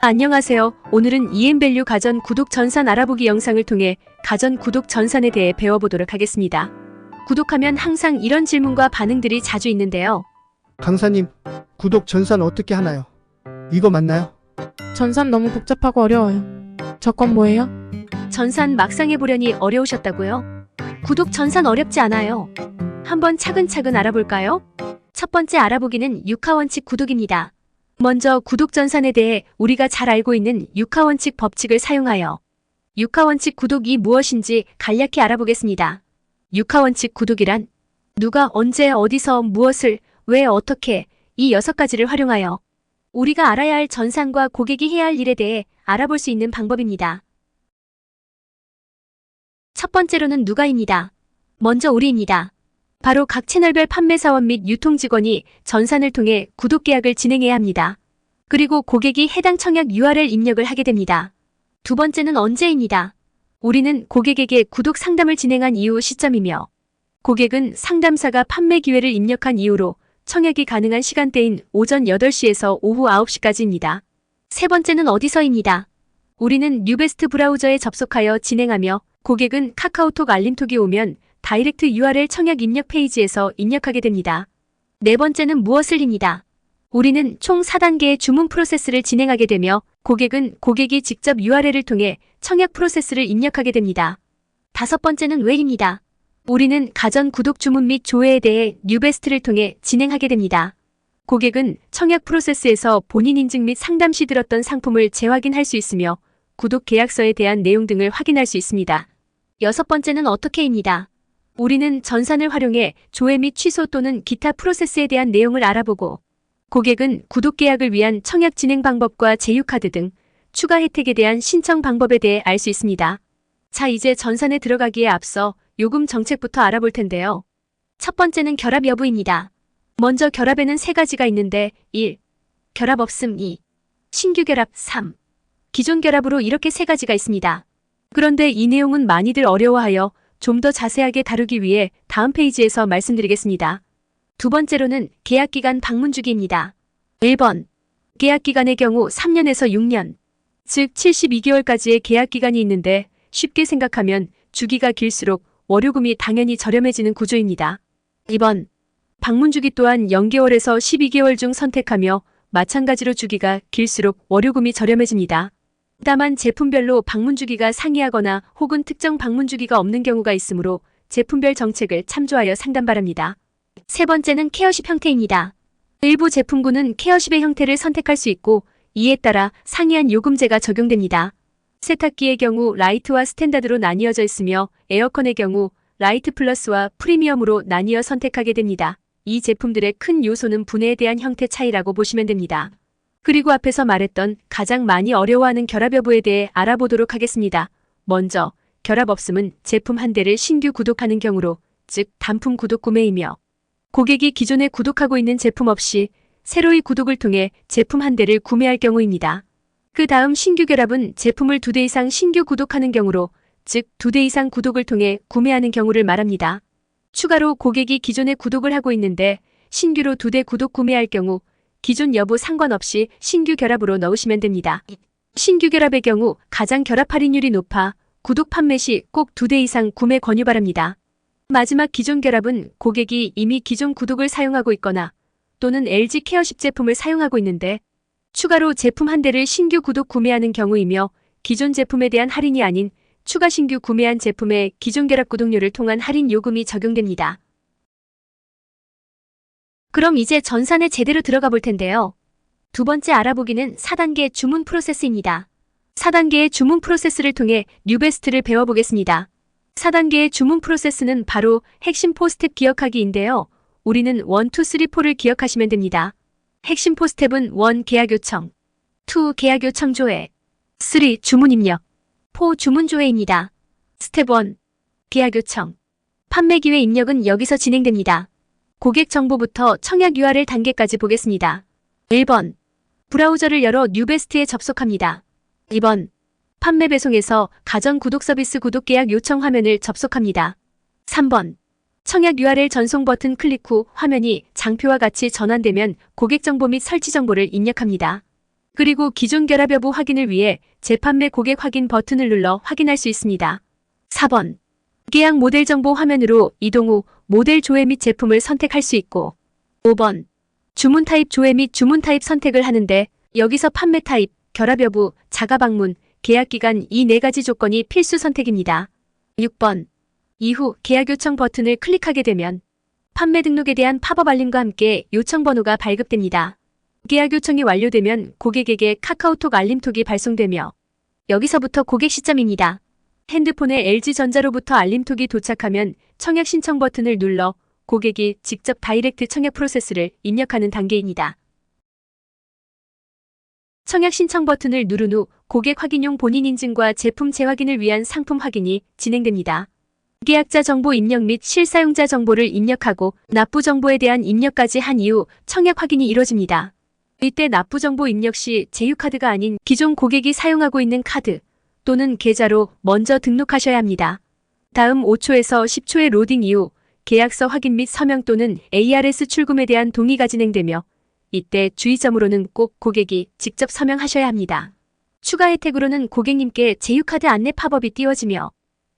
안녕하세요. 오늘은 EM밸류 가전 구독 전산 알아보기 영상을 통해 가전 구독 전산에 대해 배워보도록 하겠습니다. 구독하면 항상 이런 질문과 반응들이 자주 있는데요. 강사님, 구독 전산 어떻게 하나요? 이거 맞나요? 전산 너무 복잡하고 어려워요. 저건 뭐예요? 전산 막상 해보려니 어려우셨다고요? 구독 전산 어렵지 않아요. 한번 차근차근 알아볼까요? 첫 번째 알아보기는 육하원칙 구독입니다. 먼저 구독 전산에 대해 우리가 잘 알고 있는 육하원칙 법칙을 사용하여 육하원칙 구독이 무엇인지 간략히 알아보겠습니다. 육하원칙 구독이란 누가 언제 어디서 무엇을 왜 어떻게 이 6가지를 활용하여 우리가 알아야 할 전산과 고객이 해야 할 일에 대해 알아볼 수 있는 방법입니다. 첫 번째로는 누가입니다. 먼저 우리입니다. 바로 각 채널별 판매사원 및 유통직원이 전산을 통해 구독계약을 진행해야 합니다. 그리고 고객이 해당 청약 URL 입력을 하게 됩니다. 두 번째는 언제입니다. 우리는 고객에게 구독 상담을 진행한 이후 시점이며 고객은 상담사가 판매 기회를 입력한 이후로 청약이 가능한 시간대인 오전 8시에서 오후 9시까지입니다. 세 번째는 어디서입니다. 우리는 뉴베스트 브라우저에 접속하여 진행하며 고객은 카카오톡 알림톡이 오면 다이렉트 URL 청약 입력 페이지에서 입력하게 됩니다. 네 번째는 무엇을입니다. 우리는 총 4단계의 주문 프로세스를 진행하게 되며 고객은 고객이 직접 URL을 통해 청약 프로세스를 입력하게 됩니다. 다섯 번째는 왜입니다. 우리는 가전 구독 주문 및 조회에 대해 뉴베스트를 통해 진행하게 됩니다. 고객은 청약 프로세스에서 본인 인증 및 상담 시 들었던 상품을 재확인할 수 있으며 구독 계약서에 대한 내용 등을 확인할 수 있습니다. 여섯 번째는 어떻게입니다. 우리는 전산을 활용해 조회 및 취소 또는 기타 프로세스에 대한 내용을 알아보고 고객은 구독 계약을 위한 청약 진행 방법과 제휴카드 등 추가 혜택에 대한 신청 방법에 대해 알 수 있습니다. 자, 이제 전산에 들어가기에 앞서 요금 정책부터 알아볼 텐데요. 첫 번째는 결합 여부입니다. 먼저 결합에는 3가지가 있는데 1. 결합 없음 2. 신규 결합 3. 기존 결합으로 이렇게 3가지가 있습니다. 그런데 이 내용은 많이들 어려워하여 좀 더 자세하게 다루기 위해 다음 페이지에서 말씀드리겠습니다. 두 번째로는 계약기간 방문 주기입니다. 1번. 계약기간의 경우 3년에서 6년, 즉 72개월까지의 계약기간이 있는데 쉽게 생각하면 주기가 길수록 월요금이 당연히 저렴해지는 구조입니다. 2번. 방문 주기 또한 0개월에서 12개월 중 선택하며 마찬가지로 주기가 길수록 월요금이 저렴해집니다. 다만 제품별로 방문 주기가 상이하거나 혹은 특정 방문 주기가 없는 경우가 있으므로 제품별 정책을 참조하여 상담 바랍니다. 세 번째는 케어십 형태입니다. 일부 제품군은 케어십의 형태를 선택할 수 있고 이에 따라 상이한 요금제가 적용됩니다. 세탁기의 경우 라이트와 스탠다드로 나뉘어져 있으며 에어컨의 경우 라이트 플러스와 프리미엄으로 나뉘어 선택하게 됩니다. 이 제품들의 큰 요소는 분해에 대한 형태 차이라고 보시면 됩니다. 그리고 앞에서 말했던 가장 많이 어려워하는 결합 여부에 대해 알아보도록 하겠습니다. 먼저 결합 없음은 제품 한 대를 신규 구독하는 경우로, 즉 단품 구독 구매이며 고객이 기존에 구독하고 있는 제품 없이 새로이 구독을 통해 제품 한 대를 구매할 경우입니다. 그 다음 신규 결합은 제품을 2대 이상 신규 구독하는 경우로, 즉 2대 이상 구독을 통해 구매하는 경우를 말합니다. 추가로 고객이 기존에 구독을 하고 있는데 신규로 2대 구독 구매할 경우 기존 여부 상관없이 신규 결합으로 넣으시면 됩니다. 신규 결합의 경우 가장 결합 할인율이 높아 구독 판매 시 꼭 2대 이상 구매 권유 바랍니다. 마지막 기존 결합은 고객이 이미 기존 구독을 사용하고 있거나 또는 LG 케어십 제품을 사용하고 있는데 추가로 제품 한 대를 신규 구독 구매하는 경우이며 기존 제품에 대한 할인이 아닌 추가 신규 구매한 제품의 기존 결합 구독료를 통한 할인 요금이 적용됩니다. 그럼 이제 전산에 제대로 들어가 볼 텐데요. 두 번째 알아보기는 4단계 주문 프로세스입니다. 4단계의 주문 프로세스를 통해 뉴베스트를 배워보겠습니다. 4단계의 주문 프로세스는 바로 핵심 4스텝 기억하기인데요. 우리는 1, 2, 3, 4를 기억하시면 됩니다. 핵심 4스텝은 1. 계약 요청, 2. 계약 요청 조회, 3. 주문 입력, 4. 주문 조회입니다. 스텝 1. 계약 요청. 판매 기회 입력은 여기서 진행됩니다. 고객 정보부터 청약 URL 단계까지 보겠습니다. 1번. 브라우저를 열어 뉴베스트에 접속합니다. 2번. 판매 배송에서 가전 구독 서비스 구독 계약 요청 화면을 접속합니다. 3번. 청약 URL 전송 버튼 클릭 후 화면이 장표와 같이 전환되면 고객 정보 및 설치 정보를 입력합니다. 그리고 기존 결합 여부 확인을 위해 재판매 고객 확인 버튼을 눌러 확인할 수 있습니다. 4번. 계약 모델 정보 화면으로 이동 후 모델 조회 및 제품을 선택할 수 있고 5번. 주문 타입 조회 및 주문 타입 선택을 하는데 여기서 판매 타입, 결합 여부, 자가 방문, 계약 기간 이 4가지 조건이 필수 선택입니다. 6번. 이후 계약 요청 버튼을 클릭하게 되면 판매 등록에 대한 팝업 알림과 함께 요청 번호가 발급됩니다. 계약 요청이 완료되면 고객에게 카카오톡 알림톡이 발송되며 여기서부터 고객 시점입니다. 핸드폰에 LG전자로부터 알림톡이 도착하면 청약 신청 버튼을 눌러 고객이 직접 다이렉트 청약 프로세스를 입력하는 단계입니다. 청약 신청 버튼을 누른 후 고객 확인용 본인 인증과 제품 재확인을 위한 상품 확인이 진행됩니다. 계약자 정보 입력 및 실사용자 정보를 입력하고 납부 정보에 대한 입력까지 한 이후 청약 확인이 이뤄집니다. 이때 납부 정보 입력 시 제휴카드가 아닌 기존 고객이 사용하고 있는 카드 또는 계좌로 먼저 등록하셔야 합니다. 다음 5초에서 10초의 로딩 이후 계약서 확인 및 서명 또는 ARS 출금에 대한 동의가 진행되며 이때 주의점으로는 꼭 고객이 직접 서명하셔야 합니다. 추가 혜택으로는 고객님께 제휴카드 안내 팝업이 띄워지며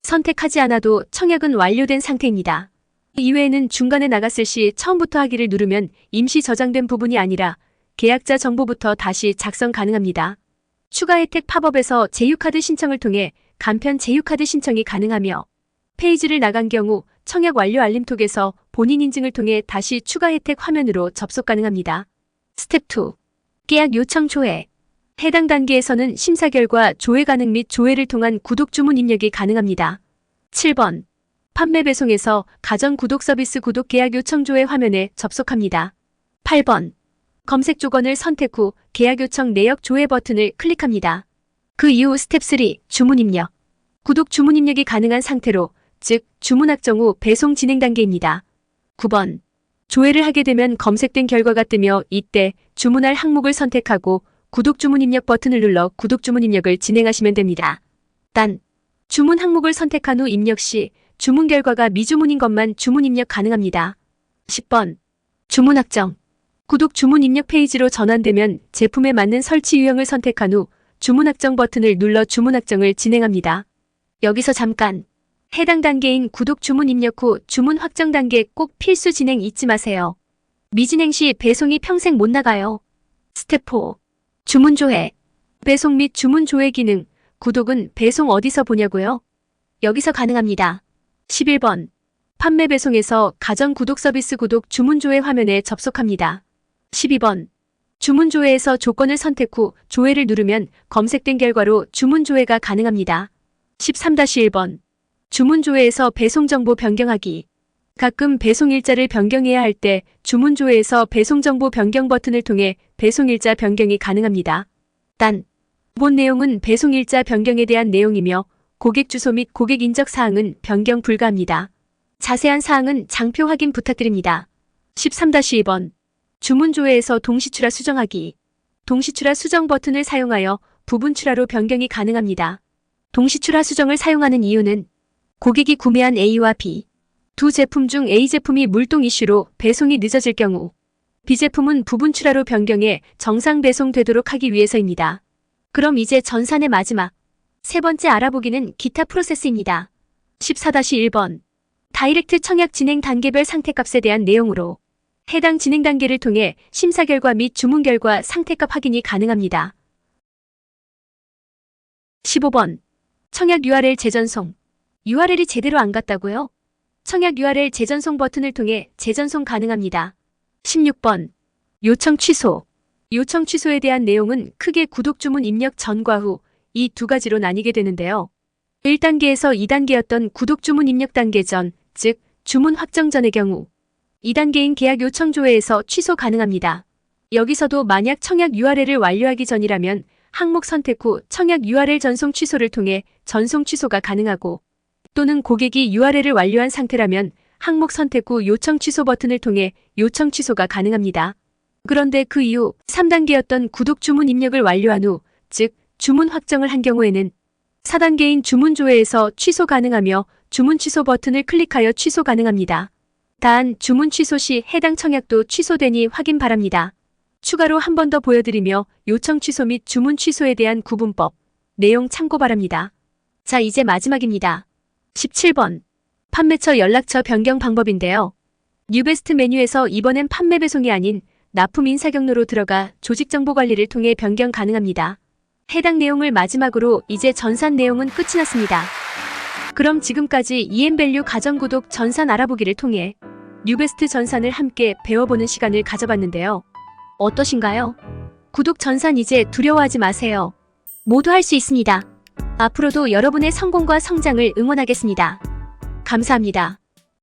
선택하지 않아도 청약은 완료된 상태입니다. 이외에는 중간에 나갔을 시 처음부터 하기를 누르면 임시 저장된 부분이 아니라 계약자 정보부터 다시 작성 가능합니다. 추가 혜택 팝업에서 제휴카드 신청을 통해 간편 제휴카드 신청이 가능하며 페이지를 나간 경우 청약 완료 알림톡에서 본인 인증을 통해 다시 추가 혜택 화면으로 접속 가능합니다. 스텝 2. 계약 요청 조회. 해당 단계에서는 심사 결과 조회 가능 및 조회를 통한 구독 주문 입력이 가능합니다. 7번. 판매 배송에서 가전 구독 서비스 구독 계약 요청 조회 화면에 접속합니다. 8번. 검색 조건을 선택 후 계약 요청 내역 조회 버튼을 클릭합니다. 그 이후 스텝 3. 주문 입력. 구독 주문 입력이 가능한 상태로 즉 주문 확정 후 배송 진행 단계입니다. 9번. 조회를 하게 되면 검색된 결과가 뜨며 이때 주문할 항목을 선택하고 구독 주문 입력 버튼을 눌러 구독 주문 입력을 진행하시면 됩니다. 단, 주문 항목을 선택한 후 입력 시 주문 결과가 미주문인 것만 주문 입력 가능합니다. 10번. 주문 확정. 구독 주문 입력 페이지로 전환되면 제품에 맞는 설치 유형을 선택한 후 주문 확정 버튼을 눌러 주문 확정을 진행합니다. 여기서 잠깐. 해당 단계인 구독 주문 입력 후 주문 확정 단계 꼭 필수 진행 잊지 마세요. 미진행 시 배송이 평생 못 나가요. 스텝 4. 주문 조회. 배송 및 주문 조회 기능. 구독은 배송 어디서 보냐고요? 여기서 가능합니다. 11번. 판매 배송에서 가전 구독 서비스 구독 주문 조회 화면에 접속합니다. 12번. 주문 조회에서 조건을 선택 후 조회를 누르면 검색된 결과로 주문 조회가 가능합니다. 13-1번. 주문 조회에서 배송 정보 변경하기. 가끔 배송 일자를 변경해야 할 때 주문 조회에서 배송 정보 변경 버튼을 통해 배송 일자 변경이 가능합니다. 단, 본 내용은 배송 일자 변경에 대한 내용이며 고객 주소 및 고객 인적 사항은 변경 불가합니다. 자세한 사항은 장표 확인 부탁드립니다. 13-2번. 주문 조회에서 동시출하 수정하기. 동시출하 수정 버튼을 사용하여 부분 출하로 변경이 가능합니다. 동시출하 수정을 사용하는 이유는 고객이 구매한 A와 B, 두 제품 중 A 제품이 물동 이슈로 배송이 늦어질 경우 B 제품은 부분 출하로 변경해 정상 배송되도록 하기 위해서입니다. 그럼 이제 전산의 마지막, 세 번째 알아보기는 기타 프로세스입니다. 14-1번. 다이렉트 청약 진행 단계별 상태값에 대한 내용으로 해당 진행 단계를 통해 심사 결과 및 주문 결과 상태값 확인이 가능합니다. 15번. 청약 URL 재전송. URL이 제대로 안 갔다고요? 청약 URL 재전송 버튼을 통해 재전송 가능합니다. 16번. 요청 취소. 요청 취소에 대한 내용은 크게 구독 주문 입력 전과 후 이 두 가지로 나뉘게 되는데요. 1단계에서 2단계였던 구독 주문 입력 단계 전, 즉 주문 확정 전의 경우 2단계인 계약 요청 조회에서 취소 가능합니다. 여기서도 만약 청약 URL을 완료하기 전이라면 항목 선택 후 청약 URL 전송 취소를 통해 전송 취소가 가능하고 또는 고객이 URL을 완료한 상태라면 항목 선택 후 요청 취소 버튼을 통해 요청 취소가 가능합니다. 그런데 그 이후 3단계였던 구독 주문 입력을 완료한 후, 즉 주문 확정을 한 경우에는 4단계인 주문 조회에서 취소 가능하며 주문 취소 버튼을 클릭하여 취소 가능합니다. 단 주문 취소 시 해당 청약도 취소되니 확인 바랍니다. 추가로 한 번 더 보여드리며 요청 취소 및 주문 취소에 대한 구분법, 내용 참고 바랍니다. 자, 이제 마지막입니다. 17번. 판매처 연락처 변경 방법인데요. 뉴베스트 메뉴에서 이번엔 판매 배송이 아닌 납품 인사 경로로 들어가 조직 정보 관리를 통해 변경 가능합니다. 해당 내용을 마지막으로 이제 전산 내용은 끝이 났습니다. 그럼 지금까지 EM밸류 가정구독 전산 알아보기를 통해 뉴베스트 전산을 함께 배워보는 시간을 가져봤는데요. 어떠신가요? 구독 전산 이제 두려워하지 마세요. 모두 할 수 있습니다. 앞으로도 여러분의 성공과 성장을 응원하겠습니다. 감사합니다.